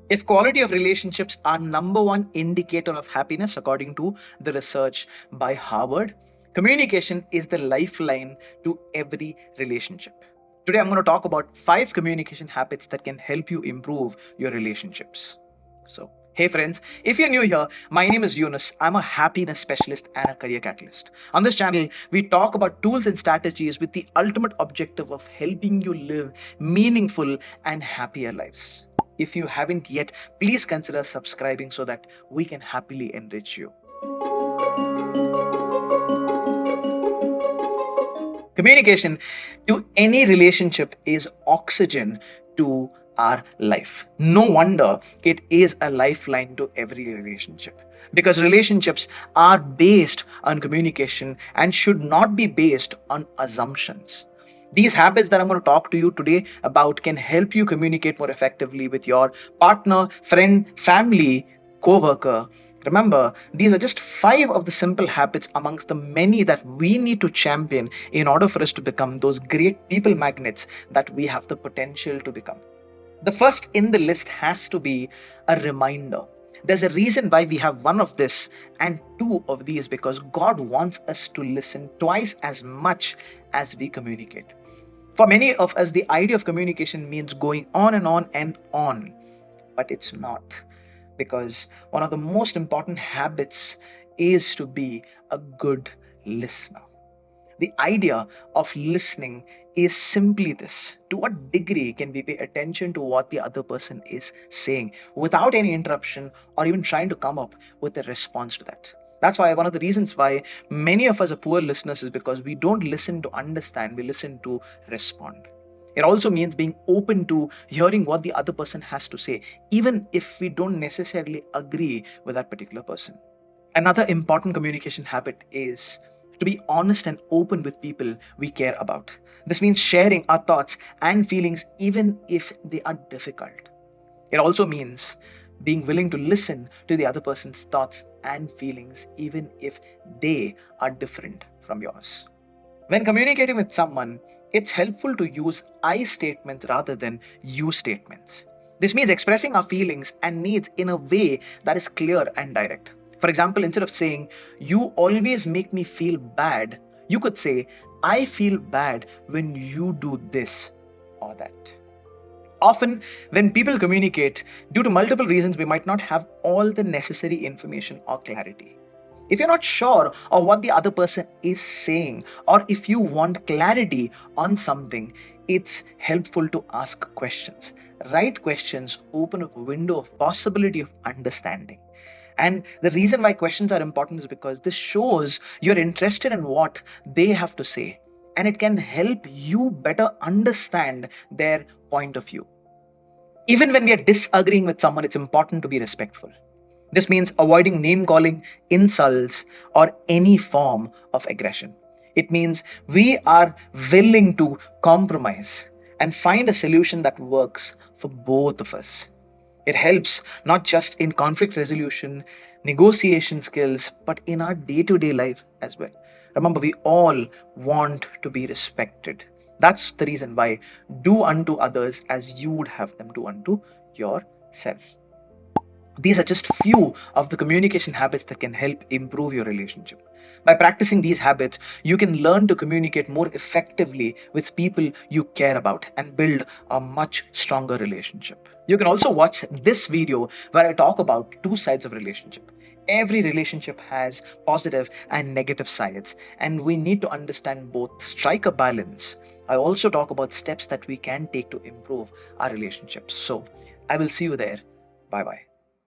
If quality of relationships are number one indicator of happiness, according to the research by Harvard, communication is the lifeline to every relationship. Today, I'm going to talk about 5 communication habits that can help you improve your relationships. So, hey friends, if you're new here, my name is Yunus. I'm a happiness specialist and a career catalyst. On this channel, we talk about tools and strategies with the ultimate objective of helping you live meaningful and happier lives. If you haven't yet, please consider subscribing so that we can happily enrich you. Communication to any relationship is oxygen to our life. No wonder it is a lifeline to every relationship. Because relationships are based on communication and should not be based on assumptions. These habits that I'm going to talk to you today about can help you communicate more effectively with your partner, friend, family, co worker. Remember, these are just 5 of the simple habits amongst the many that we need to champion in order for us to become those great people magnets that we have the potential to become. The first in the list has to be a reminder. There's a reason why we have one of this and 2 of these, because God wants us to listen twice as much as we communicate. For many of us, the idea of communication means going on and on and on, but it's not, because one of the most important habits is to be a good listener. The idea of listening is simply this: to what degree can we pay attention to what the other person is saying without any interruption or even trying to come up with a response to that? That's why one of the reasons why many of us are poor listeners is because we don't listen to understand, we listen to respond. It also means being open to hearing what the other person has to say, even if we don't necessarily agree with that particular person. Another important communication habit is to be honest and open with people we care about. This means sharing our thoughts and feelings even if they are difficult. It also means being willing to listen to the other person's thoughts and feelings even if they are different from yours. When communicating with someone, it's helpful to use I statements rather than you statements. This means expressing our feelings and needs in a way that is clear and direct. For example, instead of saying, "You always make me feel bad," you could say, "I feel bad when you do this or that." Often, when people communicate, due to multiple reasons, we might not have all the necessary information or clarity. If you're not sure of what the other person is saying, or if you want clarity on something, it's helpful to ask questions. Right questions open up a window of possibility of understanding. And the reason why questions are important is because this shows you're interested in what they have to say, and it can help you better understand their point of view. Even when we are disagreeing with someone, it's important to be respectful. This means avoiding name calling, insults, or any form of aggression. It means we are willing to compromise and find a solution that works for both of us. It helps not just in conflict resolution, negotiation skills, but in our day to day life as well. Remember, we all want to be respected. That's the reason why do unto others as you would have them do unto yourself. These are just few of the communication habits that can help improve your relationship. By practicing these habits, you can learn to communicate more effectively with people you care about and build a much stronger relationship. You can also watch this video where I talk about 2 sides of relationship. Every relationship has positive and negative sides, and we need to understand both, strike a balance. I also talk about steps that we can take to improve our relationships. So, I will see you there. Bye bye.